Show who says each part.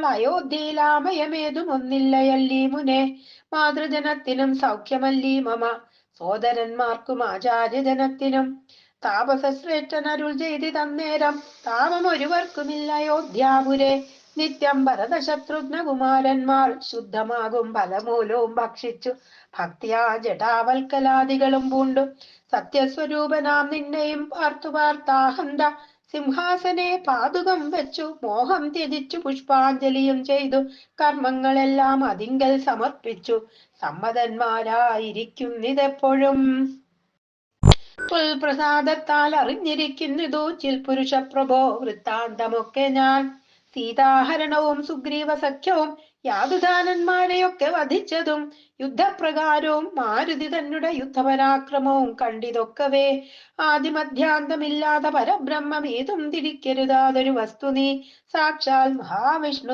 Speaker 1: ഇപ്പോൾ അയോധ്യയിലാമയമേതും ഒന്നില്ലയല്ലീ മുനെ. മാതൃജനത്തിനും സൗഖ്യമല്ലീ മമ, സോദരന്മാർക്കും ആചാര്യജനത്തിനും. താപസശ്രേഷ്ഠൻ അരുൾ ചെയ്തി തന്നേരം, താപമൊരുവർക്കുമില്ല അയോധ്യാപുരെ. നിത്യം ഭരതശത്രുഘ്ന കുമാരന്മാർ ശുദ്ധമാകും ഫലമൂലവും ഭക്ഷിച്ചു ഭക്തിയാ ജടാവൽക്കലാദികളും പൂണ്ടു. സത്യസ്വരൂപനാം നിന്നെയും പാർത്തു പാർത്താഹന്ത സിംഹാസനെ പാതുകം വെച്ചു മോഹം ത്യജിച്ചു പുഷ്പാഞ്ജലിയും ചെയ്തു കർമ്മങ്ങളെല്ലാം അതിങ്കൽ സമർപ്പിച്ചു സമ്മതന്മാരായിരിക്കുന്നിതെപ്പോഴും. പ്രസാദത്താൽ അറിഞ്ഞിരിക്കുന്നിതു ചിൽ പുരുഷ പ്രഭോ വൃത്താന്തമൊക്കെ ഞാൻ. സീതാഹരണവും സുഗ്രീവ സഖ്യവും യാതുദാനന്മാരെയൊക്കെ വധിച്ചതും യുദ്ധപ്രകാരവും മാരുതി തന്നെ യുദ്ധപരാക്രമവും കണ്ടിതൊക്കവേ. ആദിമധ്യാന്തമില്ലാത്ത പരബ്രഹ്മം ഏതും തിരിക്കരുതാതൊരു വസ്തു നീ. സാക്ഷാൽ മഹാവിഷ്ണു